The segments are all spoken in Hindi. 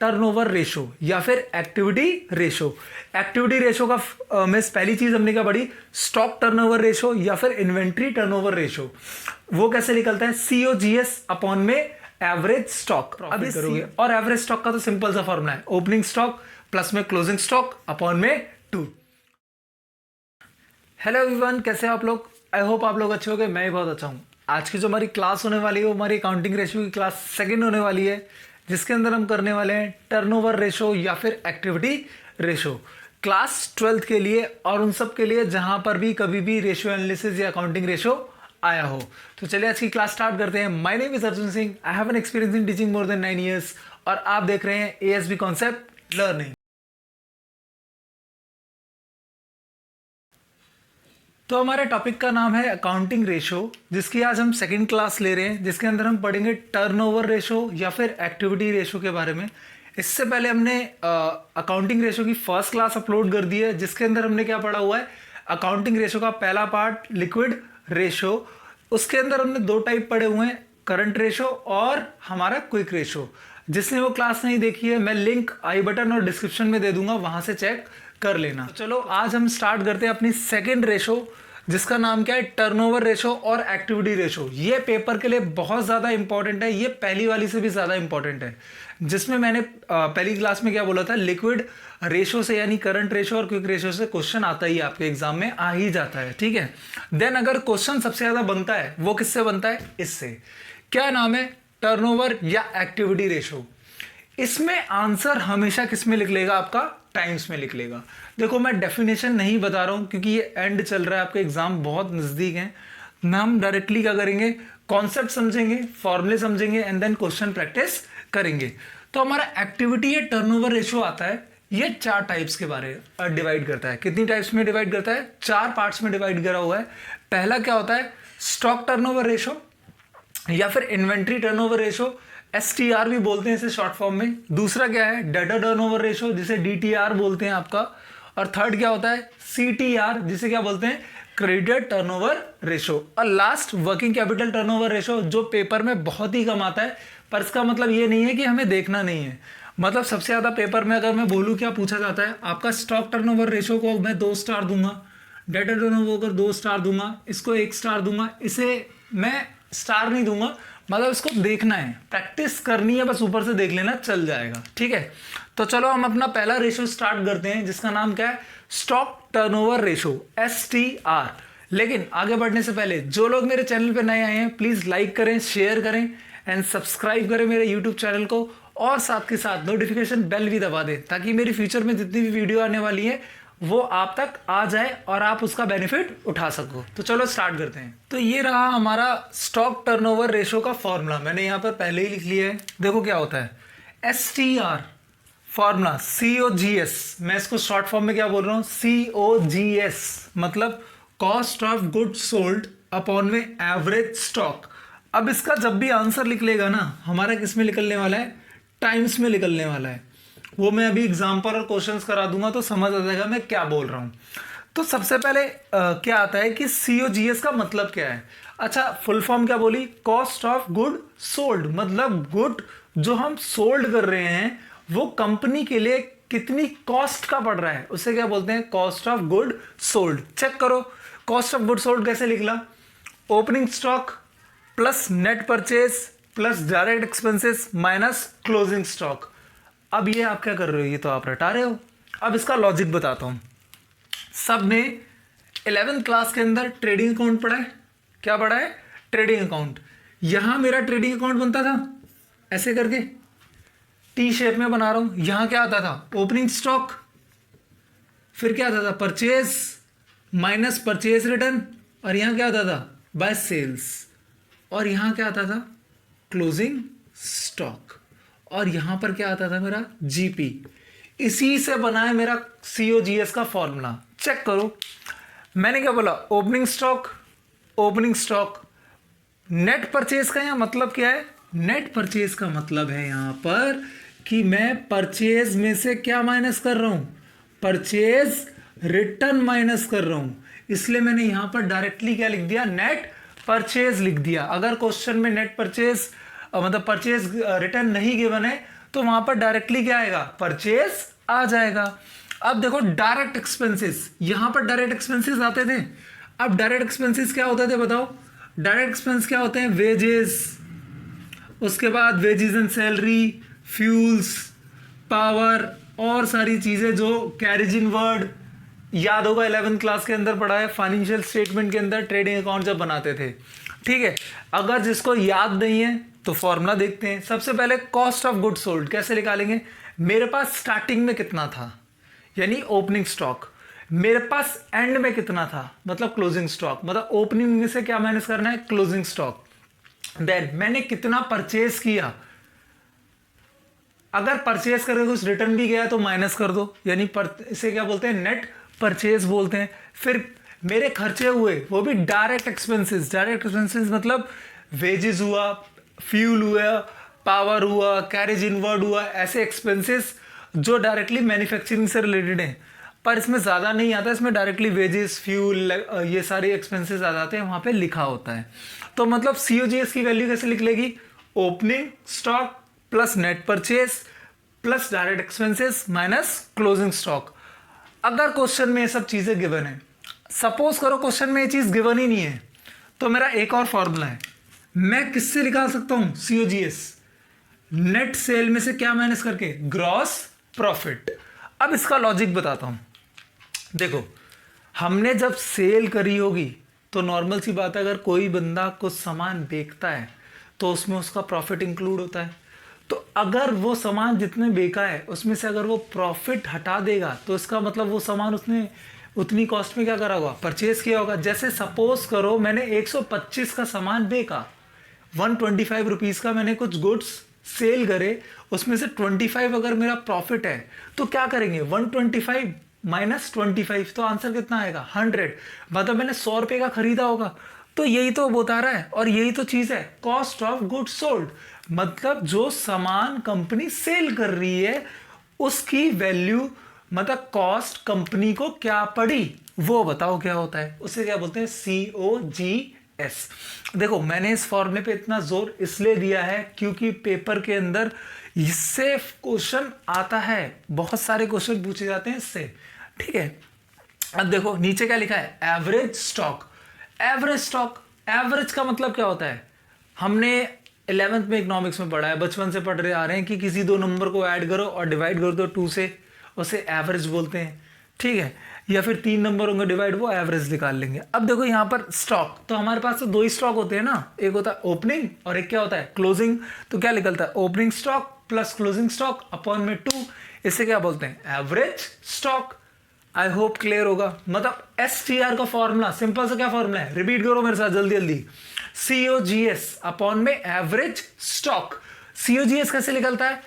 टर्नओवर रेशो या फिर एक्टिविटी रेशो। एक्टिविटी रेशो का मिस पहली चीज हमने क्या पढ़ी, स्टॉक टर्नओवर रेशो या फिर इन्वेंट्री टर्नओवर रेशो। वो कैसे निकलता है, COGS अपॉन में एवरेज स्टॉक। अब इस और एवरेज स्टॉक का तो सिंपल सा फॉर्मूला है, ओपनिंग स्टॉक प्लस में क्लोजिंग स्टॉक अपॉन में 2। हेलो एवरीवन, कैसे हैं आप लोग? आई होप आप लोग अच्छे हो गए, मैं भी बहुत अच्छा हूँ। आज की जो हमारी क्लास होने वाली है वो हमारी अकाउंटिंग रेशियो की क्लास सेकंड होने वाली है, जिसके अंदर हम करने वाले हैं टर्नओवर रेशो या फिर एक्टिविटी रेशो। क्लास 12th के लिए और उन सब के लिए जहां पर भी कभी भी रेशियो एनालिसिस या अकाउंटिंग रेशो आया हो। तो चलिए आज की क्लास स्टार्ट करते हैं। My name is Arjun Singh, I have an experience in teaching more than 9 years और आप देख रहे हैं ASB कॉन्सेप्ट लर्निंग। तो हमारे टॉपिक का नाम है अकाउंटिंग रेशो, जिसकी आज हम सेकंड क्लास ले रहे हैं, जिसके अंदर हम पढ़ेंगे टर्नओवर रेशो या फिर एक्टिविटी रेशो के बारे में। इससे पहले हमने अकाउंटिंग रेशो की फर्स्ट क्लास अपलोड कर दी है, जिसके अंदर हमने क्या पढ़ा हुआ है, अकाउंटिंग रेशो का पहला पार्ट लिक्विड रेशो। उसके अंदर हमने दो टाइप पढ़े हुए हैं, करंट रेशो और हमारा क्विक रेशो। जिसने वो क्लास नहीं देखी है, मैं लिंक आई बटन और डिस्क्रिप्शन में दे दूंगा, वहां से चेक कर लेना। तो चलो आज हम स्टार्ट करते हैं अपनी सेकंड रेशो, जिसका नाम क्या है, टर्नओवर रेशो और एक्टिविटी रेशो। ये पेपर के लिए बहुत ज़्यादा इंपॉर्टेंट है, ये पहली वाली से भी ज़्यादा इंपॉर्टेंट है, जिसमें मैंने पहली क्लास में क्या बोला था, लिक्विड रेशो से यानी करंट रेशो और क्विक रेशो से क्वेश्चन आता ही, आपके एग्जाम में आ ही जाता है, ठीक है। देन अगर क्वेश्चन सबसे ज़्यादा बनता है वो किससे बनता है, इससे। क्या नाम है, टर्नओवर या एक्टिविटी रेशो। इसमें आंसर हमेशा किस में लिख लेगा, आपका टाइम्स में लिख लेगा। देखो मैं डेफिनेशन नहीं बता रहा हूं क्योंकि ये एंड चल रहा है, आपके एग्जाम बहुत नजदीक है। हम डायरेक्टली क्या करेंगे, कॉन्सेप्ट समझेंगे, फॉर्मूले समझेंगे एंड देन क्वेश्चन प्रैक्टिस करेंगे। तो हमारा एक्टिविटी या टर्नओवर रेशो आता है, ये 4 टाइप्स के बारे में डिवाइड करता है। कितनी टाइप्स में डिवाइड करता है, 4 पार्ट्स में डिवाइड करा हुआ है। पहला क्या होता है, स्टॉक टर्नओवर रेशो या फिर इन्वेंट्री टर्नओवर रेशो, STR भी बोलते हैं इसे शॉर्ट फॉर्म में। दूसरा क्या है, डेटर टर्नओवर रेशो, जिसे DTR बोलते हैं आपका। और थर्ड क्या होता है, CTR, जिसे क्या बोलते हैं, क्रेडिट टर्नओवर रेशो। और last working capital turnover ratio, जो पेपर में बहुत ही कम आता है, पर इसका मतलब ये नहीं है कि हमें देखना नहीं है। मतलब सबसे ज्यादा पेपर में अगर मैं बोलूँ क्या पूछा जाता है, आपका स्टॉक टर्नओवर रेशो को मैं 2 स्टार दूंगा, डेटर टर्नओवर को 2 स्टार दूंगा, इसको 1 स्टार दूंगा, इसे मैं स्टार नहीं दूंगा। मतलब इसको देखना है, प्रैक्टिस करनी है, बस ऊपर से देख लेना चल जाएगा, ठीक है। तो चलो हम अपना पहला रेशो स्टार्ट करते हैं, जिसका नाम क्या है, स्टॉक टर्नओवर रेशो, STR। लेकिन आगे बढ़ने से पहले जो लोग मेरे चैनल पे नए आए हैं, प्लीज लाइक करें, शेयर करें एंड सब्सक्राइब करें मेरे यूट्यूब चैनल को, और साथ के साथ नोटिफिकेशन बेल भी दबा दें, ताकि मेरी फ्यूचर में जितनी भी वीडियो आने वाली है वो आप तक आ जाए और आप उसका बेनिफिट उठा सको। तो चलो स्टार्ट करते हैं। तो ये रहा हमारा स्टॉक टर्नओवर रेशो का फॉर्मूला, मैंने यहाँ पर पहले ही लिख लिया है। देखो क्या होता है, STR फॉर्मूला COGS, मैं इसको शॉर्ट फॉर्म में क्या बोल रहा हूँ, COGS, मतलब cost of good sold upon में एवरेज स्टॉक। अब इसका जब भी आंसर लिख लेगा ना, हमारा किस में निकलने वाला है, टाइम्स में निकलने वाला है। वो मैं अभी एग्जाम्पल और क्वेश्चंस करा दूंगा तो समझ आ जाएगा मैं क्या बोल रहा हूँ। तो सबसे पहले क्या आता है कि COGS का मतलब क्या है। अच्छा, फुल फॉर्म क्या बोली, कॉस्ट ऑफ गुड सोल्ड, मतलब गुड जो हम सोल्ड कर रहे हैं वो कंपनी के लिए कितनी कॉस्ट का पड़ रहा है, उसे क्या बोलते हैं, cost of good sold. Check करो, कॉस्ट ऑफ गुड सोल्ड कैसे निकला, opening stock plus net purchase plus direct expenses minus closing stock. अब ये आप क्या कर रहे हो, ये तो आप रटा रहे हो। अब इसका लॉजिक बताता हूं। सब ने 11th क्लास के अंदर ट्रेडिंग अकाउंट पढ़ा है, क्या पढ़ा है, ट्रेडिंग अकाउंट। यहां मेरा ट्रेडिंग अकाउंट बनता था ऐसे करके, T शेप में बना रहा हूं। यहां क्या आता था, ओपनिंग स्टॉक, फिर क्या आता था, परचेज माइनस परचेज रिटर्न, और यहां क्या आता था, बाय सेल्स, और यहां क्या आता था, क्लोजिंग स्टॉक, और यहां पर क्या आता था मेरा, GP। इसी से बना है मेरा COGS का फॉर्मूला। चेक करो, मैंने क्या बोला, opening stock, opening stock. Net purchase का यहां मतलब क्या है, नेट परचेज का मतलब है यहां पर कि मैं परचेज में से क्या माइनस कर रहा हूं, परचेज रिटर्न माइनस कर रहा हूं। इसलिए मैंने यहां पर डायरेक्टली क्या लिख दिया, नेट परचेज लिख दिया। अगर क्वेश्चन में नेट परचेज मतलब परचेज रिटर्न नहीं गिवन है तो वहां पर डायरेक्टली क्या आएगा, परचेज आ जाएगा। अब देखो डायरेक्ट एक्सपेंसेस, यहां पर डायरेक्ट एक्सपेंसेस आते थे। अब डायरेक्ट एक्सपेंसेस क्या होते थे बताओ, डायरेक्ट एक्सपेंस क्या होते हैं, वेजेस, उसके बाद wages and salary, fuels, power और सारी चीजें जो कैरिज इन वर्ड याद होगा 11th क्लास के अंदर पढ़ा है, फाइनेंशियल स्टेटमेंट के अंदर ट्रेडिंग अकाउंट जब बनाते थे। ठीक है, अगर जिसको याद नहीं है तो फॉर्मूला देखते हैं। सबसे पहले कॉस्ट ऑफ गुड सोल्ड कैसे निकालेंगे, मेरे पास स्टार्टिंग में कितना था यानी ओपनिंग स्टॉक, मेरे पास एंड में कितना था मतलब क्लोजिंग स्टॉक, मतलब ओपनिंग में से क्या माइनस करना है, क्लोजिंग स्टॉक। देन मैंने कितना परचेज किया, अगर परचेज करके कुछ रिटर्न भी गया तो माइनस कर दो, यानी इसे क्या बोलते हैं, नेट परचेज बोलते हैं। फिर मेरे खर्चे हुए वो भी डायरेक्ट एक्सपेंसेस, डायरेक्ट एक्सपेंसेस मतलब वेजेस हुआ, फ्यूल हुआ, पावर हुआ, कैरेज इनवर्ड हुआ, ऐसे एक्सपेंसेस जो डायरेक्टली मैन्युफैक्चरिंग से रिलेटेड हैं, पर इसमें ज़्यादा नहीं आता, इसमें डायरेक्टली वेजेस, फ्यूल, ये सारे एक्सपेंसेस आ जाते हैं, वहाँ पे लिखा होता है। तो मतलब COGS की वैल्यू कैसे लिख लेगी, opening stock plus net purchase plus direct expenses minus closing stock. अगर क्वेश्चन में ये सब चीज़ें गिवन है, सपोज करो क्वेश्चन में ये चीज़ गिवन ही नहीं है, तो मेरा एक और फॉर्मूला है, मैं किससे निकाल सकता हूँ COGS, नेट सेल में से क्या माइनस करके, ग्रॉस प्रॉफिट। अब इसका लॉजिक बताता हूं, देखो हमने जब सेल करी होगी तो नॉर्मल सी बात है, अगर कोई बंदा कुछ सामान बेचता है तो उसमें उसका प्रॉफिट इंक्लूड होता है। तो अगर वो सामान जितने बेचा है उसमें से अगर वो प्रॉफिट हटा देगा तो इसका मतलब वो सामान उसने उतनी कॉस्ट में क्या करा होगा, परचेज किया होगा। जैसे सपोज करो मैंने 125 का सामान बेचा, 125 रुपीज़ का मैंने कुछ गुड्स सेल करे, उसमें से 25 अगर मेरा प्रॉफिट है तो क्या करेंगे, 125 माइनस 25, तो आंसर कितना आएगा, 100। मतलब मैंने 100 रुपये का खरीदा होगा। तो यही तो बता रहा है और यही तो चीज़ है कॉस्ट ऑफ गुड सोल्ड, मतलब जो सामान कंपनी सेल कर रही है उसकी वैल्यू, मतलब कॉस्ट कंपनी को क्या पड़ी वो बताओ क्या होता है, उसे क्या बोलते हैं, COGS। देखो मैंने इस फॉर्मूले पे इतना जोर इसलिए दिया है क्योंकि पेपर के अंदर इससे क्वेश्चन आता है, बहुत सारे क्वेश्चन पूछे जाते हैं इससे। ठीक है, अब देखो नीचे क्या लिखा है, average stock. Average stock, average का मतलब क्या होता है, हमने 11th में इकोनॉमिक्स में पढ़ा है, बचपन से पढ़ रहे आ रहे हैं कि किसी दो नंबर को ऐड करो और डिवाइड कर दो 2 से, उसे एवरेज बोलते हैं। ठीक है, या फिर 3 नंबर होंगे डिवाइड, वो एवरेज निकाल लेंगे। अब देखो यहाँ पर स्टॉक, तो हमारे पास तो 2 ही स्टॉक होते हैं ना, एक होता है ओपनिंग और एक क्या होता है, क्लोजिंग। तो क्या निकलता है, opening stock plus closing stock upon में 2, इसे क्या बोलते हैं, average stock. I hope clear होगा। मतलब STR का फॉर्मूला सिंपल सा क्या फॉर्मूला है, रिपीट करो मेरे साथ जल्दी जल्दी, COGS अपॉन में एवरेज स्टॉक। COGS कैसे निकलता है,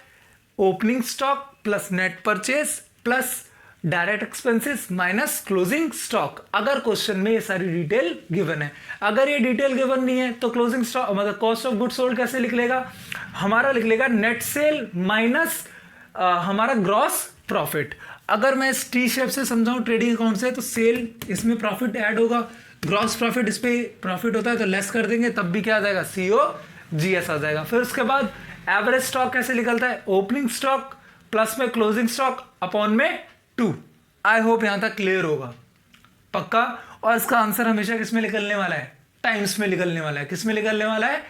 opening stock plus net purchase plus direct expenses minus closing stock. अगर क्वेश्चन में ये सारी डिटेल गिवन है, अगर ये डिटेल गिवन नहीं है तो क्लोजिंग स्टॉक मतलब कॉस्ट ऑफ गुड सोल्ड कैसे लिख लेगा, हमारा लिख लेगा नेट सेल माइनस हमारा ग्रॉस प्रॉफिट। अगर मैं इस T शेप से समझाऊं ट्रेडिंग अकाउंट से, तो सेल इसमें प्रॉफिट ऐड होगा, ग्रॉस प्रॉफिट इस पे प्रॉफिट होता है तो लेस कर देंगे, तब भी क्या आ जाएगा, COGS आ जाएगा। फिर उसके बाद एवरेज स्टॉक कैसे निकलता है, ओपनिंग स्टॉक प्लस में क्लोजिंग स्टॉक अपॉन में 2। आई होप यहां तक क्लियर होगा, पक्का। और इसका आंसर हमेशा किस में निकलने वाला है, टाइम्स में निकलने वाला है। किस में निकलने वाला है,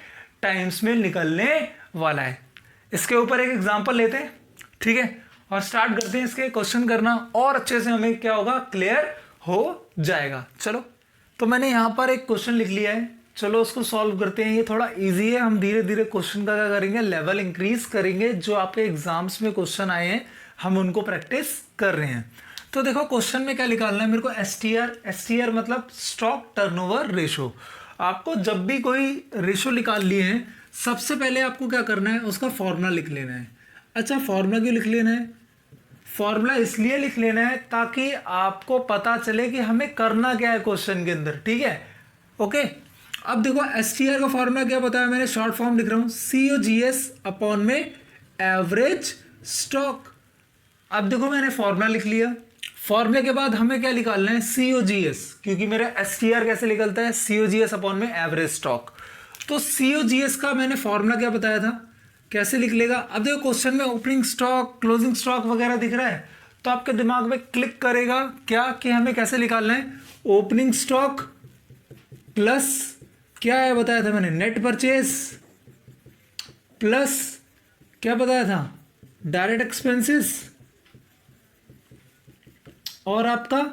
टाइम्स में निकलने वाला है। इसके ऊपर एक एग्जांपल लेते हैं, ठीक है, और स्टार्ट करते हैं इसके क्वेश्चन करना, और अच्छे से हमें क्या होगा, क्लियर हो जाएगा। चलो, तो मैंने यहां पर एक क्वेश्चन लिख लिया है, चलो उसको सॉल्व करते हैं। ये थोड़ा इजी है, हम धीरे धीरे क्वेश्चन का क्या करेंगे, लेवल इंक्रीज करेंगे। जो आपके एग्जाम्स में क्वेश्चन आए हैं हम उनको प्रैक्टिस कर रहे हैं। तो देखो क्वेश्चन में क्या निकालना है मेरे को, STR मतलब स्टॉक टर्नओवर रेशो। आपको जब भी कोई रेशो निकाल लिए हैं, सबसे पहले आपको क्या करना है, उसका फॉर्मूला लिख लेना है। अच्छा, फॉर्मूला क्यों लिख लेना है, फॉर्मूला इसलिए लिख लेना है ताकि आपको पता चले कि हमें करना क्या है क्वेश्चन के अंदर। ठीक है, ओके। अब देखो STR का फॉर्मूला क्या बताया मैंने, शॉर्ट फॉर्म लिख रहा हूं, COGS अपॉन में एवरेज स्टॉक। अब देखो मैंने फॉर्मूला लिख लिया, फॉर्मूले के बाद हमें क्या निकालना है, COGS, क्योंकि मेरा STR कैसे निकलता है, COGS अपॉन में एवरेज स्टॉक। तो COGS का मैंने फॉर्मूला क्या बताया था, कैसे लिख लेगा? अब देखो क्वेश्चन में ओपनिंग स्टॉक, क्लोजिंग स्टॉक वगैरह दिख रहा है, तो आपके दिमाग में क्लिक करेगा क्या कि हमें कैसे निकालना है? ओपनिंग स्टॉक प्लस क्या है बताया था मैंने, नेट परचेज, प्लस क्या बताया था, डायरेक्ट एक्सपेंसेस, और आपका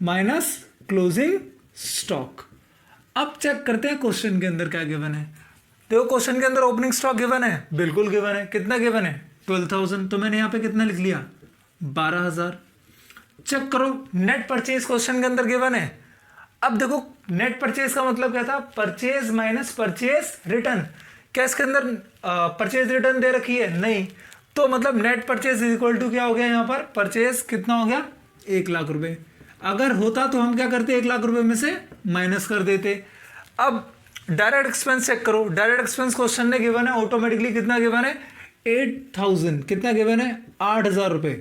माइनस क्लोजिंग स्टॉक। अब चेक करते हैं क्वेश्चन के अंदर क्या गिवन है। देखो क्वेश्चन के अंदर ओपनिंग स्टॉक गिवन है, बिल्कुल गिवन है। कितना गिवन है? 12,000। तो मैंने यहाँ पे कितना लिख लिया? 12,000। चेक करो नेट परचेज क्वेश्चन के अंदर गिवन है। अब देखो नेट परचेज का मतलब क्या था? Purchase minus purchase return. क्या इसके अंदर परचेज रिटर्न दे रखी है? नहीं। तो मतलब net purchase is equal to क्या हो गया यहाँ पर? परचेज कितना हो गया? 1,00,000 रुपए। अगर होता तो हम क्या करते? 1,00,000 रुपए में से माइनस कर देते। अब डायरेक्ट एक्सपेंस चेक करो। डायरेक्ट एक्सपेंस क्वेश्चन ने गिवन है, ऑटोमेटिकली कितना गिवन है? 8,000। कितना गिवन है? 8,000 रुपए।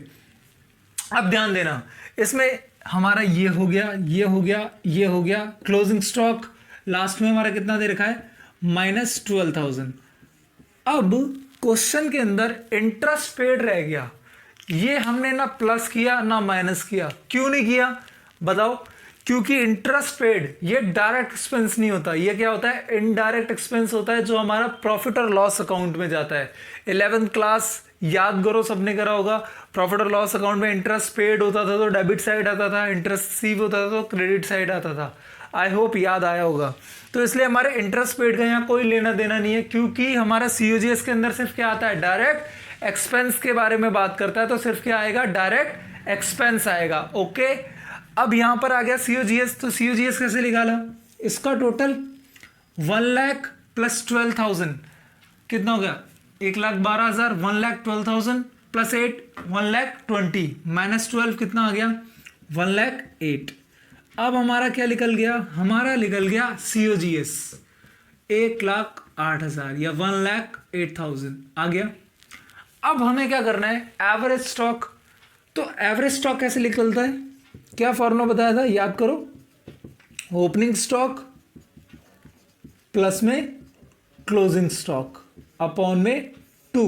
अब ध्यान देना, इसमें हमारा ये हो गया, ये हो गया, ये हो गया। क्लोजिंग स्टॉक लास्ट में हमारा कितना दे रखा है? -12,000। अब क्वेश्चन के अंदर इंटरेस्ट पेड रह गया। ये हमने ना प्लस किया ना माइनस किया। क्यों नहीं किया बताओ? क्योंकि इंटरेस्ट पेड ये डायरेक्ट एक्सपेंस नहीं होता, ये क्या होता है? इनडायरेक्ट एक्सपेंस होता है, जो हमारा प्रॉफिट और लॉस अकाउंट में जाता है। 11th क्लास याद करो, सबने करा होगा। प्रॉफिट और लॉस अकाउंट में इंटरेस्ट पेड होता था तो डेबिट साइड आता था, इंटरेस्ट रिसीव होता था तो क्रेडिट साइड आता था। आई होप याद आया होगा। तो इसलिए हमारे इंटरेस्ट पेड का यहाँ कोई लेना देना नहीं है, क्योंकि हमारा COGS के अंदर सिर्फ क्या आता है? डायरेक्ट एक्सपेंस के बारे में बात करता है, तो सिर्फ क्या आएगा? डायरेक्ट एक्सपेंस आएगा। ओके, अब यहां पर आ गया COGS। तो COGS कैसे निकाला? इसका टोटल 1,00,000 प्लस 12,000 कितना हो गया? 1,12,000। 1,12,000 प्लस 8 1,20,000 माइनस 12 कितना आ गया? 1,08,000। अब हमारा क्या निकल गया? हमारा निकल गया COGS 1,08,000 या 1,08,000 आ गया। अब हमें क्या करना है? Average stock. तो एवरेज स्टॉक कैसे निकलता है? क्या फॉर्मूला बताया था? याद करो। ओपनिंग स्टॉक प्लस में क्लोजिंग स्टॉक अपॉन में 2।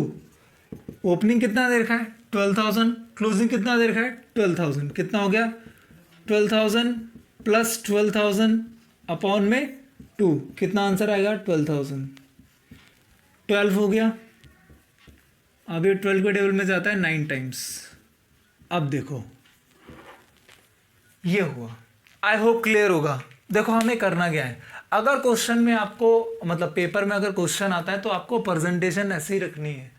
ओपनिंग कितना दे रखा है? 12,000। क्लोजिंग कितना दे रखा है? 12,000। कितना हो गया? 12,000 प्लस 12,000 अपॉन में 2। कितना आंसर आएगा? 12,000। 12 हो गया। अब ये 12 के टेबल में जाता है 9 टाइम्स। अब देखो ये हुआ। आई होप क्लियर होगा। देखो हमें करना क्या है, अगर क्वेश्चन में आपको मतलब पेपर में अगर क्वेश्चन आता है तो आपको प्रेजेंटेशन ऐसे ही रखनी है,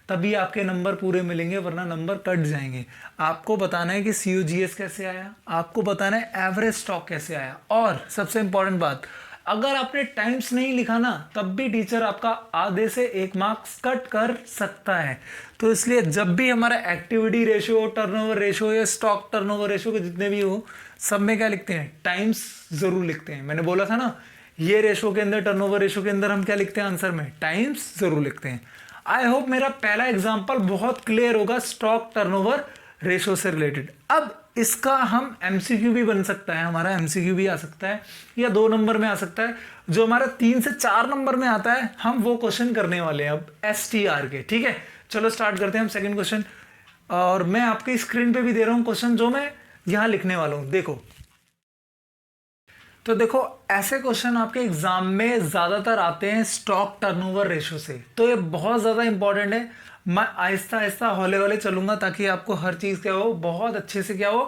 तभी आपके नंबर पूरे मिलेंगे, वरना नंबर कट जाएंगे। आपको बताना है कि COGS कैसे आया, आपको बताना है एवरेज स्टॉक कैसे आया, और सबसे इंपॉर्टेंट बात, अगर आपने टाइम्स नहीं लिखा ना तब भी टीचर आपका आधे से 1 मार्क्स कट कर सकता है। तो इसलिए जब भी हमारा एक्टिविटी रेशियो, टर्नओवर रेशियो या स्टॉक टर्नओवर रेशियो के जितने भी हो, सब में क्या लिखते हैं? टाइम्स जरूर लिखते हैं। मैंने बोला था ना, ये रेशियो के अंदर, टर्नओवर रेशियो के अंदर हम क्या लिखते हैं आंसर में? टाइम्स जरूर लिखते हैं। आई होप मेरा पहला एग्जाम्पल बहुत क्लियर होगा स्टॉक टर्नओवर रेशियो से रिलेटेड। अब इसका हम MCQ भी बन सकता है, हमारा MCQ भी आ सकता है या 2 नंबर में आ सकता है। जो हमारा 3 से 4 नंबर में आता है हम वो क्वेश्चन करने वाले हैं अब STR के। ठीक है, चलो स्टार्ट करते हैं हम सेकंड क्वेश्चन। और मैं आपकी स्क्रीन पे भी दे रहा हूं क्वेश्चन जो मैं यहां लिखने वाला हूं। देखो, तो देखो ऐसे क्वेश्चन आपके एग्जाम में ज्यादातर आते हैं स्टॉक टर्नओवर रेशियो से, तो ये बहुत ज्यादा इंपॉर्टेंट है। मैं आहिस्ता आहिस्ता हौले वाले चलूंगा ताकि आपको हर चीज क्या हो, बहुत अच्छे से क्या हो,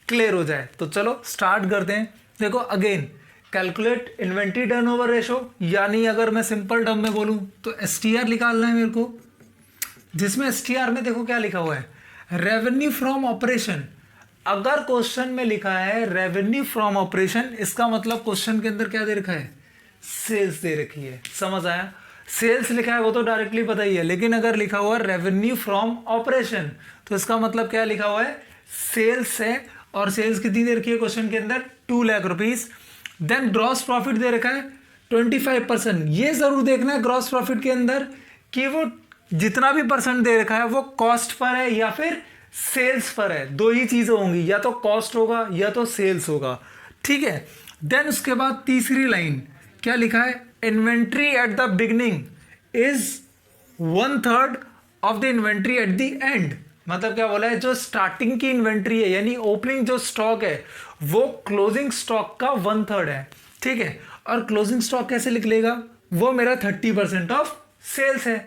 क्लियर हो जाए। तो चलो स्टार्ट करते हैं। देखो again, calculate inventory turnover ratio, यानी अगर मैं सिंपल टर्म में बोलूं तो STR निकालना है मेरे को, जिसमें STR में देखो क्या लिखा हुआ है? Revenue from operation. अगर क्वेश्चन में लिखा है रेवेन्यू फ्रॉम ऑपरेशन, इसका मतलब क्वेश्चन के अंदर क्या दे रखा है? सेल्स दे रखी है। समझ आया? सेल्स लिखा है वो तो डायरेक्टली पता ही है, लेकिन अगर लिखा हुआ है रेवेन्यू फ्रॉम ऑपरेशन तो इसका मतलब क्या लिखा हुआ है? सेल्स है। और सेल्स कितनी दे रखी है क्वेश्चन के अंदर? 2 lakh rupees. Then gross profit दे रखा है 25%। ये जरूर देखना है ग्रॉस प्रॉफिट के अंदर कि वो जितना भी परसेंट दे रखा है वो कॉस्ट पर है या फिर सेल्स पर है। 2 ही चीजें होंगी, या तो कॉस्ट होगा या तो सेल्स होगा। ठीक है, देन उसके बाद तीसरी लाइन क्या लिखा है? Inventory at the beginning is 1/3 of the inventory at the end. मतलब क्या बोला है, जो स्टार्टिंग की इन्वेंट्री है यानी ओपनिंग जो स्टॉक है वो क्लोजिंग स्टॉक का 1/3 है, ठीक है। और क्लोजिंग स्टॉक कैसे लिख लेगा, वो मेरा 30% ऑफ सेल्स है।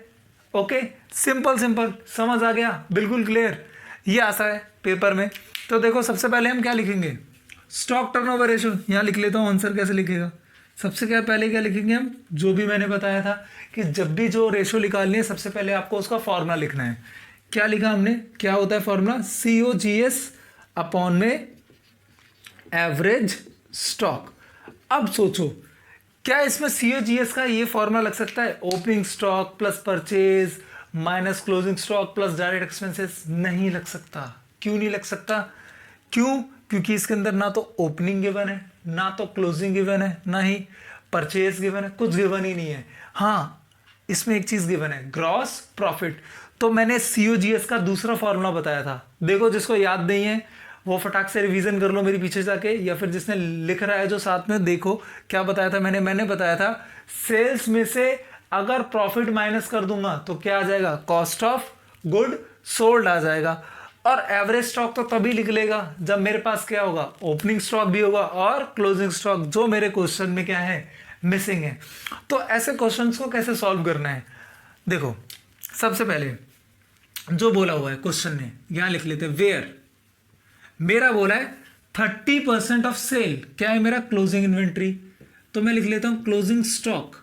ओके, सिंपल सिंपल, समझ आ गया, बिल्कुल क्लियर। ये आता है पेपर में। तो देखो सबसे पहले हम क्या लिखेंगे, स्टॉक टर्नओवर रेशो। यहाँ लिख लेता हूँ आंसर कैसे लिखेगा। सबसे क्या पहले क्या लिखेंगे हम, जो भी मैंने बताया था कि जब भी जो रेशो निकालनी है सबसे पहले आपको उसका फॉर्मूला लिखना है। क्या लिखा हमने, क्या होता है फॉर्मूला, COGS अपॉन में एवरेज स्टॉक। अब सोचो क्या इसमें COGS का ये फॉर्मूला लग सकता है, opening stock plus purchase minus closing stock plus direct expenses? नहीं लग सकता। क्यों नहीं लग सकता, क्यों, क्योंकि इसके अंदर ना तो ओपनिंग गिवन है, ना तो क्लोजिंग गिवन है, ना ही परचेज गिवन है, कुछ गिवन ही नहीं है। हाँ, इसमें एक चीज गिवन है, ग्रॉस प्रॉफिट। तो मैंने COGS का दूसरा फॉर्मूला बताया था, देखो जिसको याद नहीं है वो फटाक से रिवीजन कर लो मेरे पीछे जाके, या फिर जिसने लिख रहा है जो साथ में, देखो क्या बताया था मैंने बताया था सेल्स में से अगर प्रॉफिट माइनस कर दूंगा तो क्या आ जाएगा, कॉस्ट ऑफ गुड सोल्ड आ जाएगा। और एवरेज स्टॉक तो तभी लिख लेगा जब मेरे पास क्या होगा, ओपनिंग स्टॉक भी होगा और क्लोजिंग स्टॉक, जो मेरे क्वेश्चन में क्या है, मिसिंग है। तो ऐसे क्वेश्चंस को कैसे सॉल्व करना है, देखो सबसे पहले जो बोला हुआ है क्वेश्चन में, यहां लिख लेते हैं वेयर, मेरा बोला है 30% ऑफ सेल, क्या है मेरा, क्लोजिंग इन्वेंट्री। तो मैं लिख लेता हूं क्लोजिंग स्टॉक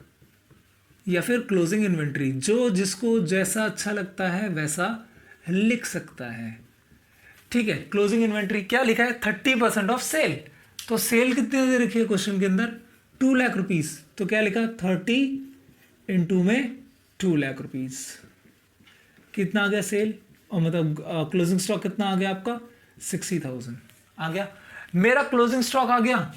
या फिर क्लोजिंग इन्वेंट्री, जो जिसको जैसा अच्छा लगता है वैसा लिख सकता है, ठीक है। क्लोजिंग इन्वेंट्री क्या लिखा है, 30% ऑफ सेल। तो सेल कितने दे रखी है क्वेश्चन के अंदर, 2 लाख रुपीज। तो क्या लिखा, 30 इंटू में 2 लाख रुपीज, कितना आ गया सेल, और मतलब क्लोजिंग स्टॉक कितना आ गया आपका, 60,000 आ गया। मेरा क्लोजिंग स्टॉक आ गया।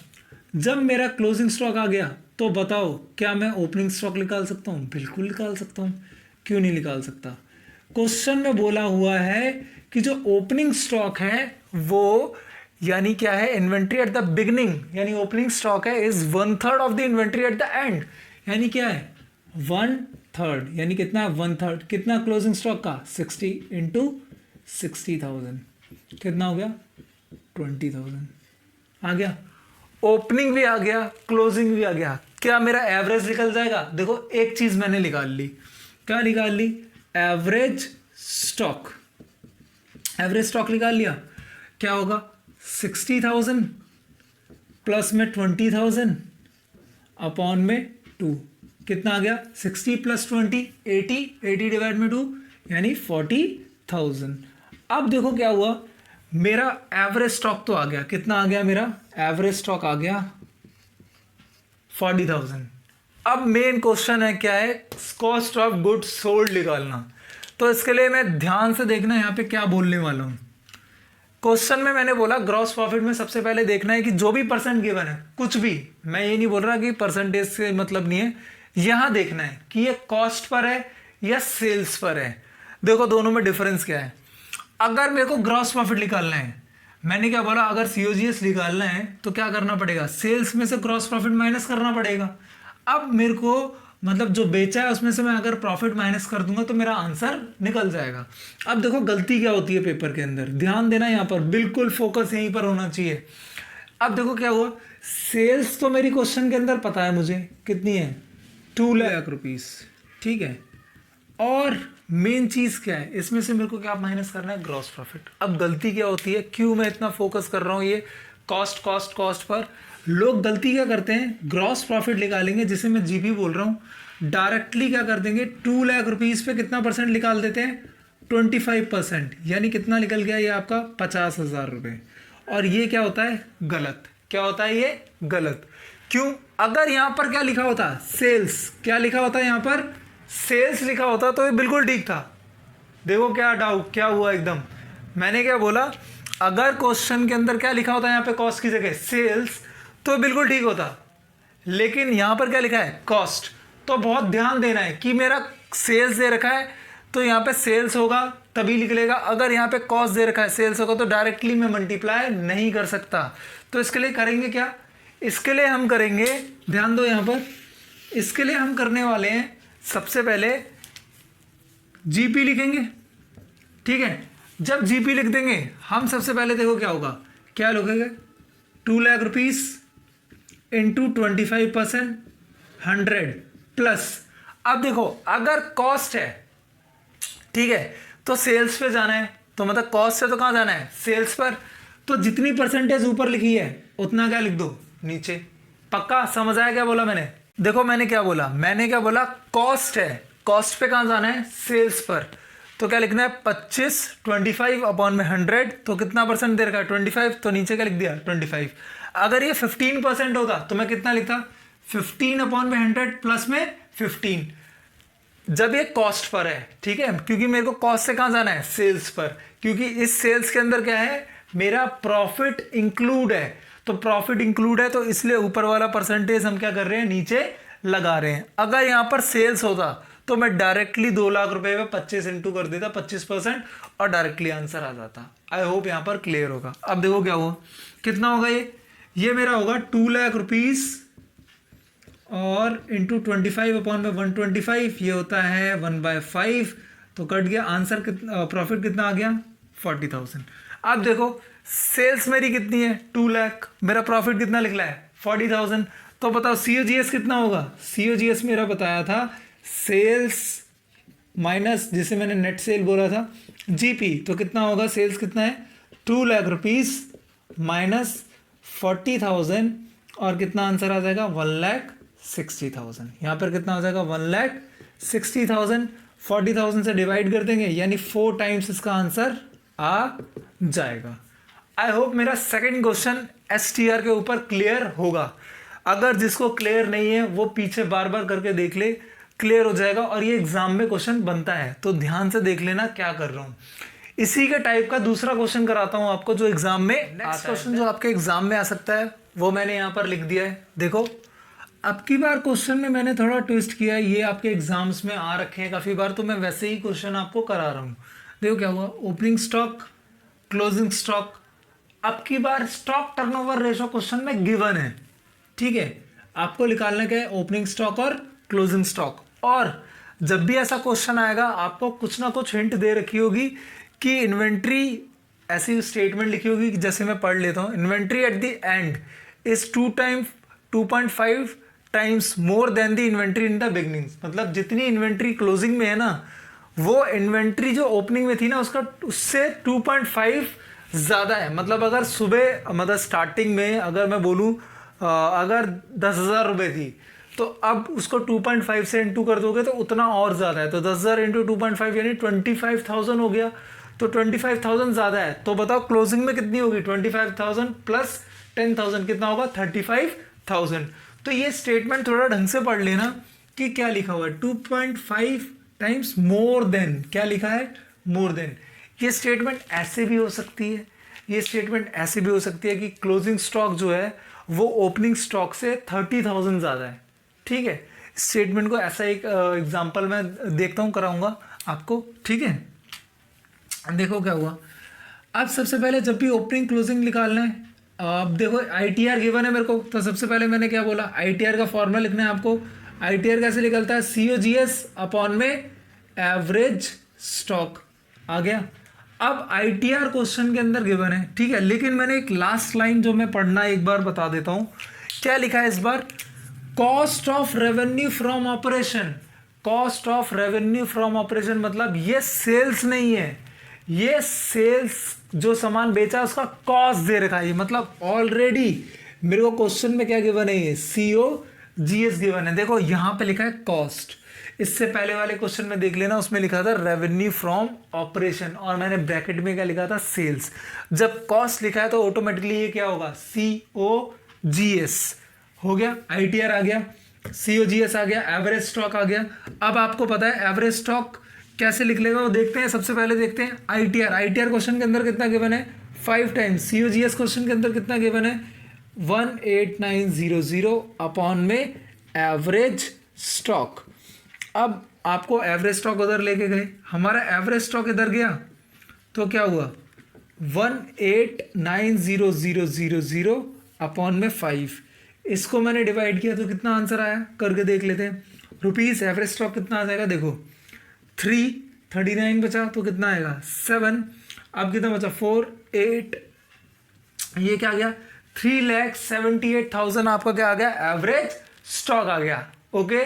जब मेरा क्लोजिंग स्टॉक आ गया तो बताओ क्या मैं ओपनिंग स्टॉक निकाल सकता हूं, बिल्कुल निकाल सकता हूं। क्यों नहीं निकाल सकता, क्वेश्चन में बोला हुआ है कि जो ओपनिंग स्टॉक है वो यानी क्या है, इन्वेंट्री एट द बिगनिंग, यानी ओपनिंग स्टॉक है is 1/3 of the inventory at the end, यानी क्या है 1/3, यानी कितना 1/3, कितना क्लोजिंग स्टॉक का, 60 इंटू 60,000, कितना हो गया 20,000 आ गया। ओपनिंग भी आ गया, क्लोजिंग भी आ गया, क्या मेरा एवरेज निकल जाएगा। देखो एक चीज मैंने निकाल ली, क्या निकाल ली, एवरेज स्टॉक। एवरेज स्टॉक निकाल लिया, क्या होगा 60,000 प्लस में 20,000 अपॉन में 2, कितना आ गया 60 प्लस 20 80 डिवाइड में 2 यानी 40,000। अब देखो क्या हुआ, मेरा एवरेज स्टॉक तो आ गया, कितना आ गया मेरा एवरेज स्टॉक आ गया 40,000। अब मेन क्वेश्चन है क्या है, कॉस्ट ऑफ गुड्स सोल्ड निकालना। तो इसके लिए मैं ध्यान से देखना यहाँ पे क्या बोलने वाला हूँ। क्वेश्चन में मैंने बोला ग्रॉस प्रॉफिट में सबसे पहले देखना है कि जो भी परसेंट गिवन है, कुछ भी, मैं ये नहीं बोल रहा कि परसेंटेज से मतलब नहीं है, यहां देखना है कि ये कॉस्ट पर है या सेल्स पर है। देखो दोनों में डिफरेंस क्या है। अगर मेरे को ग्रॉस प्रॉफिट निकालना है, मैंने क्या बोला, अगर COGS निकालना है तो क्या करना पड़ेगा, सेल्स में से ग्रॉस प्रॉफिट माइनस करना पड़ेगा। अब मेरे को मतलब जो बेचा है उसमें से मैं अगर प्रॉफिट माइनस कर दूंगा तो मेरा आंसर निकल जाएगा। अब देखो गलती क्या होती है पेपर के अंदर, ध्यान देना यहाँ पर, बिल्कुल फोकस यहीं पर होना चाहिए। अब देखो क्या हुआ, सेल्स तो मेरी क्वेश्चन के अंदर पता है मुझे कितनी है, 2 लाख रुपीस, ठीक है। और मेन चीज क्या है, इसमें से मेरे को क्या माइनस करना है, ग्रॉस प्रॉफिट। अब गलती क्या होती है, क्यों मैं इतना फोकस कर रहा हूँ ये कॉस्ट कॉस्ट कॉस्ट पर, लोग गलती क्या करते हैं, ग्रॉस प्रॉफिट निकालेंगे जिसे मैं GP बोल रहा हूँ, डायरेक्टली क्या कर देंगे 2 लाख रुपीस पे कितना परसेंट निकाल देते हैं, 25%, यानी कितना निकल गया ये आपका 50,000 रुपये। और ये क्या होता है, गलत। क्या होता है ये, गलत। क्यों, अगर यहाँ पर क्या लिखा होता, सेल्स, क्या लिखा होता है यहाँ पर, सेल्स लिखा होता तो ये बिल्कुल ठीक था। देखो क्या डाउट क्या हुआ एकदम, मैंने क्या बोला, अगर क्वेश्चन के अंदर क्या लिखा होता है यहाँ पे कॉस्ट की जगह सेल्स, तो बिल्कुल ठीक होता। लेकिन यहाँ पर क्या लिखा है, कॉस्ट। तो बहुत ध्यान देना है कि मेरा सेल्स दे रखा है तो यहाँ पे सेल्स होगा तभी निकलेगा, अगर यहाँ पे कॉस्ट दे रखा है सेल्स होगा तो डायरेक्टली मैं मल्टीप्लाई नहीं कर सकता। तो इसके लिए करेंगे क्या, इसके लिए हम करेंगे, ध्यान दो यहाँ पर, इसके लिए हम करने वाले हैं सबसे पहले जीपी लिखेंगे, ठीक है। जब जीपी लिख देंगे हम सबसे पहले देखो क्या होगा, क्या लिखेंगे 2 लाख रुपीस इंटू 25% 100 प्लस, अब देखो अगर कॉस्ट है, ठीक है, तो सेल्स पे जाना है, तो मतलब कॉस्ट है तो कहाँ जाना है, सेल्स पर, तो जितनी परसेंटेज ऊपर लिखी है उतना क्या लिख दो नीचे। पक्का समझ आया क्या बोला मैंने? देखो मैंने क्या बोला, कॉस्ट है, कॉस्ट पे कहाँ जाना है, सेल्स पर, तो क्या लिखना है 25, 25 अपॉन में 100, तो कितना परसेंट दे रखा है 25, तो नीचे क्या लिख दिया 25। अगर ये 15% होता तो मैं कितना लिखता 15 अपॉन में 100 प्लस में 15, जब ये कॉस्ट पर है, ठीक है, क्योंकि मेरे को कॉस्ट से कहाँ जाना है, सेल्स पर, क्योंकि इस सेल्स के अंदर क्या है, मेरा प्रॉफिट इंक्लूड है, तो प्रॉफिट इंक्लूड है तो इसलिए ऊपर वाला परसेंटेज हम क्या कर रहे हैं, नीचे लगा रहे हैं। अगर यहाँ पर सेल्स होता तो मैं डायरेक्टली 2 लाख रुपए में 25 इंटू कर देता 25% और डायरेक्टली आंसर आ जाता। आई होप यहाँ पर क्लियर होगा। अब देखो क्या हुआ, कितना होगा ये मेरा होगा 2 लाख रुपीस और इंटू 25 अपॉन में 125, ये होता है 1/5, तो कट गया आंसर, कितना प्रॉफिट कितना आ गया 40,000। अब देखो सेल्स मेरी कितनी है 2 लाख, मेरा प्रॉफिट कितना निकला है 40,000, तो बताओ COGS कितना होगा। COGS मेरा बताया था सेल्स माइनस, जिसे मैंने नेट सेल बोला था, GP, तो कितना होगा, सेल्स कितना है 2 लाख रुपीस माइनस 40,000 और कितना आंसर आ जाएगा 1,60,000। यहाँ पर कितना हो जाएगा 1,60,000, 40,000 से डिवाइड कर देंगे यानी 4 टाइम्स इसका आंसर आ जाएगा। आई होप मेरा सेकंड क्वेश्चन STR के ऊपर क्लियर होगा। अगर जिसको क्लियर नहीं है वो पीछे बार बार करके देख ले, क्लियर हो जाएगा, और ये एग्जाम में क्वेश्चन बनता है तो ध्यान से देख लेना क्या कर रहा हूँ। इसी के टाइप का दूसरा क्वेश्चन कराता हूँ आपको जो एग्जाम में, नेक्स्ट क्वेश्चन जो आपके एग्जाम में आ सकता है वो मैंने यहाँ पर लिख दिया है। देखो अब की बार क्वेश्चन में मैंने थोड़ा ट्विस्ट किया है, ये आपके एग्जाम्स में आ रखे हैं काफ़ी बार, तो मैं वैसे ही क्वेश्चन आपको करा रहा हूँ। देखो क्या हुआ, ओपनिंग स्टॉक, क्लोजिंग स्टॉक। अब की बार स्टॉक टर्नओवर रेशो क्वेश्चन में गिवन है, ठीक है, आपको निकालना क्या है, ओपनिंग स्टॉक और क्लोजिंग स्टॉक। और जब भी ऐसा क्वेश्चन आएगा आपको कुछ ना कुछ हिंट दे रखी होगी कि इन्वेंट्री, ऐसी स्टेटमेंट लिखी होगी कि जैसे मैं पढ़ लेता हूँ, inventory at the end is 2.5 times more than the inventory in the beginning. मतलब जितनी इन्वेंट्री क्लोजिंग में है ना, वो इन्वेंट्री जो ओपनिंग में थी ना उसका उससे 2.5 ज़्यादा है। मतलब अगर सुबह, मतलब स्टार्टिंग में अगर मैं बोलूँ अगर 10,000 रुपये थी, तो अब उसको 2.5 से इंटू कर दोगे तो उतना और ज़्यादा है, तो 10,000 इंटू 2.5 यानी 25,000 हो गया, तो 25,000 ज़्यादा है। तो बताओ क्लोजिंग में कितनी होगी, 25,000 प्लस 10,000 कितना होगा 35,000। तो ये स्टेटमेंट थोड़ा ढंग से पढ़ लेना कि क्या लिखा हुआ है, 2.5 टाइम्स मोर देन, क्या लिखा है मोर देन। ये स्टेटमेंट ऐसे भी हो सकती है, ये स्टेटमेंट ऐसे भी हो सकती है कि क्लोजिंग स्टॉक जो है वो ओपनिंग स्टॉक से 30,000 ज़्यादा है, ठीक है। स्टेटमेंट को ऐसा एक एग्जांपल मैं देखता हूँ, कराऊंगा आपको, ठीक है। देखो क्या हुआ, अब सबसे पहले जब भी ओपनिंग क्लोजिंग निकालना है, अब देखो ITR गिवन है मेरे को, तो सबसे पहले मैंने क्या बोला, ITR का फॉर्मूला लिखना है आपको। ITR कैसे निकलता है, COGS अपॉन में एवरेज स्टॉक, आ गया। अब ITR क्वेश्चन के अंदर गिवन है, ठीक है, लेकिन मैंने एक लास्ट लाइन जो मैं पढ़ना एक बार बता देता हूँ, क्या लिखा है इस बार, cost of revenue from operation. Cost of revenue from operation मतलब ये सेल्स नहीं है, ये सेल्स जो सामान बेचा उसका कॉस्ट दे रखा है, मतलब ऑलरेडी मेरे को क्वेश्चन में क्या गिवन है, ये COGS गिवन है। देखो यहाँ पे लिखा है कॉस्ट, इससे पहले वाले क्वेश्चन में देख लेना, उसमें लिखा था रेवेन्यू फ्रॉम ऑपरेशन और मैंने ब्रैकेट में क्या लिखा था, सेल्स। जब कॉस्ट लिखा है तो ऑटोमेटिकली ये क्या होगा, COGS हो गया, ITR आ गया, COGS आ गया, एवरेज स्टॉक आ गया। अब आपको पता है एवरेज स्टॉक कैसे लिख लेगा वो देखते हैं। सबसे पहले देखते हैं ITR क्वेश्चन के अंदर कितना गिवन है 5 टाइम्स, COGS क्वेश्चन के अंदर कितना गिवन है 18900 अपॉन में एवरेज स्टॉक। अब आपको एवरेज स्टॉक उधर लेके गए, हमारा एवरेज स्टॉक इधर गया तो क्या हुआ 1890000 अपॉन में 5, इसको मैंने डिवाइड किया तो कितना आंसर आया करके देख लेते हैं। रुपीस एवरेज स्टॉक कितना आ जाएगा, देखो 3 39 बचा तो कितना आएगा 7, अब कितना बचा 4, 8, ये क्या आ गया 3,78,000 आपका क्या आ गया एवरेज स्टॉक आ गया। ओके,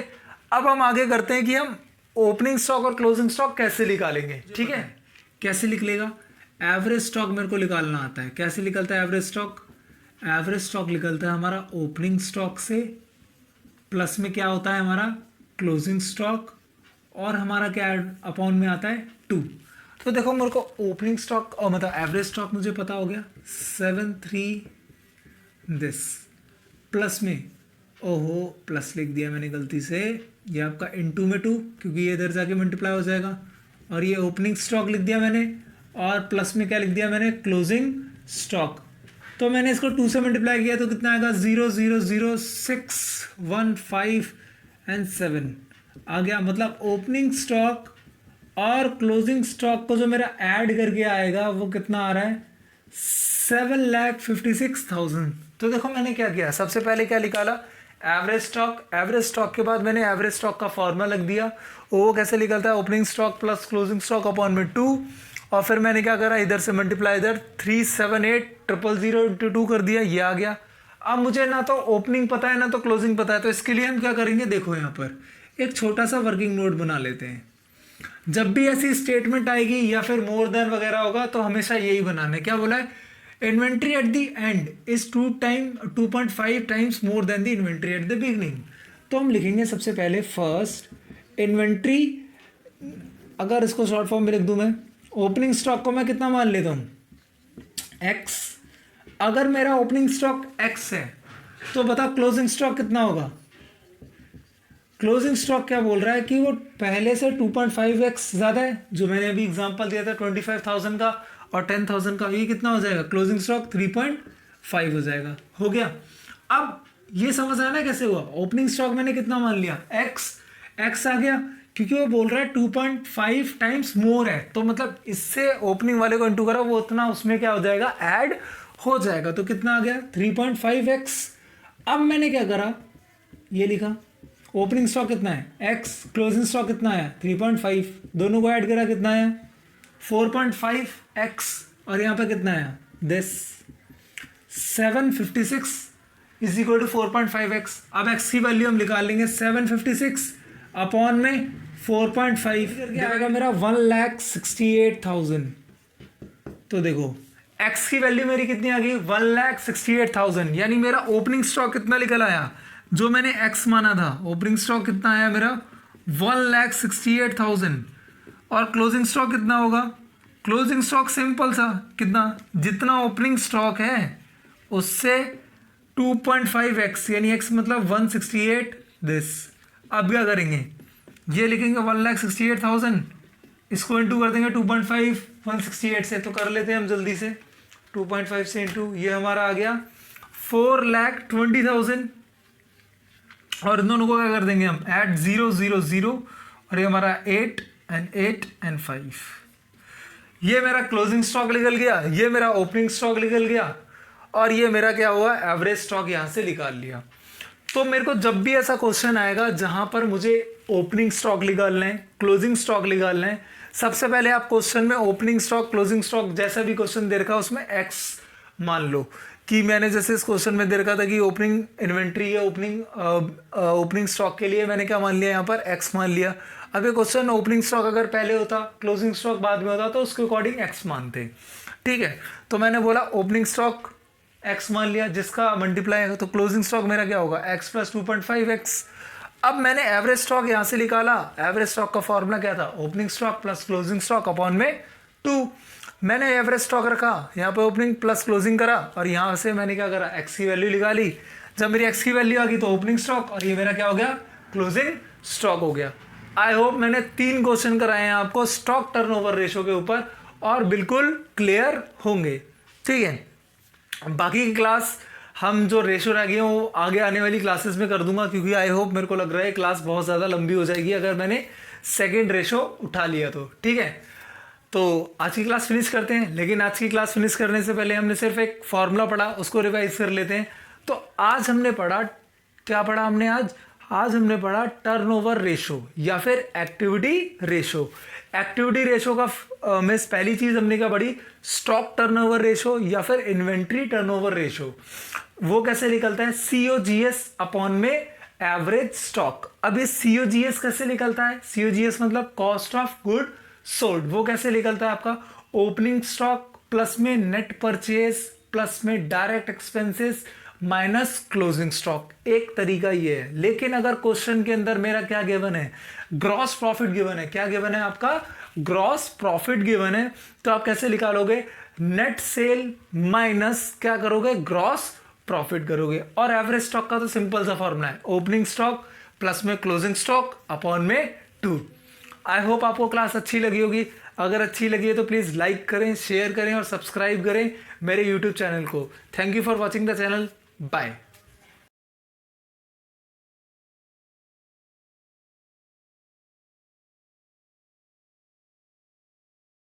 अब हम आगे करते हैं कि हम ओपनिंग स्टॉक और क्लोजिंग स्टॉक कैसे निकालेंगे। ठीक है, कैसे निकलेगा, एवरेज स्टॉक मेरे को निकालना आता है। कैसे निकलता है एवरेज स्टॉक, एवरेज स्टॉक निकलता है हमारा ओपनिंग स्टॉक से, प्लस में क्या होता है हमारा क्लोजिंग स्टॉक, और हमारा क्या अपॉन में आता है 2। तो देखो मेरे को ओपनिंग स्टॉक और मतलब एवरेज स्टॉक मुझे पता हो गया 7,3 दिस, प्लस में ओहो प्लस लिख दिया मैंने गलती से, ये आपका इनटू में 2 क्योंकि ये इधर जाके मल्टीप्लाई हो जाएगा, और ये ओपनिंग स्टॉक लिख दिया मैंने, और प्लस में क्या लिख दिया मैंने क्लोजिंग स्टॉक। तो मैंने इसको 2 से मल्टीप्लाई किया तो कितना आएगा 0 0 0 6 1 5 एंड 7 आ गया। मतलब ओपनिंग स्टॉक और क्लोजिंग स्टॉक को जो मेरा ऐड करके आएगा वो कितना आ रहा है 7,56,000। तो देखो मैंने क्या किया, सबसे पहले क्या निकाला एवरेज स्टॉक, एवरेज स्टॉक के बाद मैंने एवरेज स्टॉक का फॉर्मूला लिख दिया, वो कैसे निकलता है opening stock plus closing stock upon में 2, और फिर मैंने क्या करा इधर से मल्टीप्लाई इधर 378,000 इंटू 2 कर दिया, ये आ गया। अब मुझे ना तो ओपनिंग पता है ना तो क्लोजिंग पता है, तो इसके लिए हम क्या करेंगे, देखो यहाँ पर एक छोटा सा वर्किंग नोट बना लेते हैं। जब भी ऐसी स्टेटमेंट आएगी या फिर मोर देन वगैरह होगा तो हमेशा यही बनाना है। क्या बोला है, inventory at the end is 2.5 times more than the inventory at the beginning. तो हम लिखेंगे सबसे पहले फर्स्ट इन्वेंट्री, अगर इसको शॉर्ट फॉर्म में लिख दूं मैं, ओपनिंग स्टॉक को मैं कितना मान लेता हूँ x, अगर मेरा ओपनिंग स्टॉक x है तो बता क्लोजिंग स्टॉक कितना होगा। क्लोजिंग स्टॉक क्या बोल रहा है कि वो पहले से 2.5x ज़्यादा है, जो मैंने अभी एग्जांपल दिया था 25,000 का और 10,000 का, ये कितना हो जाएगा क्लोजिंग स्टॉक 3.5 हो जाएगा। हो गया, अब ये समझ आया ना कैसे हुआ, ओपनिंग स्टॉक मैंने कितना मान लिया x आ गया क्योंकि वो बोल रहा है 2.5 टाइम्स मोर है, तो मतलब इससे ओपनिंग वाले को इंटू करा वो उतना उसमें क्या हो जाएगा ऐड हो जाएगा, तो कितना आ गया 3.5x। अब मैंने क्या करा, ये लिखा ओपनिंग स्टॉक कितना है x, क्लोजिंग स्टॉक कितना है 3.5, दोनों को ऐड करा कितना है 4.5x, और यहाँ पे कितना है this 756 is equal to 4.5x। अब x की वैल्यू हम निकाल लेंगे 756 अपॉन में 4.5 क्या आएगा मेरा 1,68,000। तो देखो x की वैल्यू मेरी कितनी आ गई 1,68,000, यानी मेरा ओपनिंग स्टॉक कितना निकल आया, जो मैंने x माना था ओपनिंग स्टॉक कितना आया मेरा 1,68,000, और क्लोजिंग स्टॉक कितना होगा, क्लोजिंग स्टॉक सिंपल सा कितना, जितना ओपनिंग स्टॉक है उससे 2.5x, यानी x मतलब 168 दिस। अब क्या करेंगे, ये लिखेंगे 1,68,000, इसको इंटू कर देंगे 2.5 168 से, तो कर लेते हैं हम जल्दी से 2.5 से इंटू, ये हमारा आ गया 4,20,000, और इन दोनों को क्या कर देंगे हम ऐड 0 0 0, और ये हमारा 8 and 5, ये मेरा क्लोजिंग स्टॉक निकल गया, ये मेरा ओपनिंग स्टॉक निकल गया, और ये मेरा क्या हुआ एवरेज स्टॉक यहाँ से निकाल लिया। तो मेरे को जब भी ऐसा क्वेश्चन आएगा जहाँ पर मुझे ओपनिंग स्टॉक निकालना है क्लोजिंग स्टॉक निकालना है, सबसे पहले आप क्वेश्चन में ओपनिंग स्टॉक क्लोजिंग स्टॉक जैसा भी क्वेश्चन दे रखा है उसमें x मान लो, कि मैंने जैसे इस क्वेश्चन में दे रखा था कि ओपनिंग इन्वेंट्री या ओपनिंग स्टॉक के लिए मैंने क्या मान लिया यहाँ पर x मान लिया। अब ये क्वेश्चन ओपनिंग स्टॉक अगर पहले होता क्लोजिंग स्टॉक बाद में होता तो उसके अकॉर्डिंग x मानते, ठीक है। तो मैंने बोला ओपनिंग स्टॉक x मान लिया, जिसका मल्टीप्लाई है तो क्लोजिंग स्टॉक मेरा क्या होगा x प्लस 2.5x। अब मैंने एवरेज स्टॉक यहाँ से निकाला, एवरेज स्टॉक का फॉर्मूला क्या था opening stock plus closing stock upon में 2। मैंने एवरेज स्टॉक रखा, यहाँ पे ओपनिंग प्लस क्लोजिंग करा, और यहाँ से मैंने क्या करा x की वैल्यू निकाली। जब मेरी x की वैल्यू आ गई तो ओपनिंग स्टॉक, और ये मेरा क्या हो गया क्लोजिंग स्टॉक हो गया। आई होप मैंने 3 क्वेश्चन कराए हैं आपको स्टॉक टर्नओवर रेशो के ऊपर, और बिल्कुल क्लियर होंगे, ठीक है। बाकी की क्लास हम जो रेशो रह गए वो आगे आने वाली क्लासेस में कर दूंगा, क्योंकि आई होप मेरे को लग रहा है क्लास बहुत ज़्यादा लंबी हो जाएगी अगर मैंने सेकंड रेशो उठा लिया तो, ठीक है। तो आज की क्लास फिनिश करते हैं, लेकिन आज की क्लास फिनिश करने से पहले हमने सिर्फ एक फॉर्मूला पढ़ा, उसको रिवाइज कर लेते हैं। तो आज हमने पढ़ा, क्या पढ़ा हमने आज, आज हमने पढ़ा टर्नओवर रेशो या फिर एक्टिविटी रेशो। एक्टिविटी रेशो का मिस पहली चीज हमने क्या पढ़ी, स्टॉक टर्नओवर रेशो या फिर इन्वेंट्री टर्नओवर रेशो। वो कैसे निकलता है, सीओजीएस अपॉन में एवरेज स्टॉक। अब ये सीओजीएस कैसे निकलता है, सीओजीएस मतलब कॉस्ट ऑफ गुड सोल्ड। वो कैसे निकलता है आपका, ओपनिंग स्टॉक प्लस में नेट परचेज प्लस में direct expenses minus closing stock. एक तरीका ये है, लेकिन अगर क्वेश्चन के अंदर मेरा क्या गिवन है, ग्रॉस प्रॉफिट गिवन है। क्या गिवन है आपका, ग्रॉस प्रॉफिट गिवन है। तो आप कैसे निकालोगे, नेट सेल माइनस क्या करोगे, ग्रॉस प्रॉफिट करोगे। और एवरेज स्टॉक का तो सिंपल सा फॉर्मूला है, ओपनिंग स्टॉक प्लस में क्लोजिंग स्टॉक अपॉन में 2। आई होप आपको क्लास अच्छी लगी होगी। अगर अच्छी लगी है तो प्लीज़ लाइक करें, शेयर करें और सब्सक्राइब करें मेरे यूट्यूब चैनल को। Thank you for watching the channel. Bye.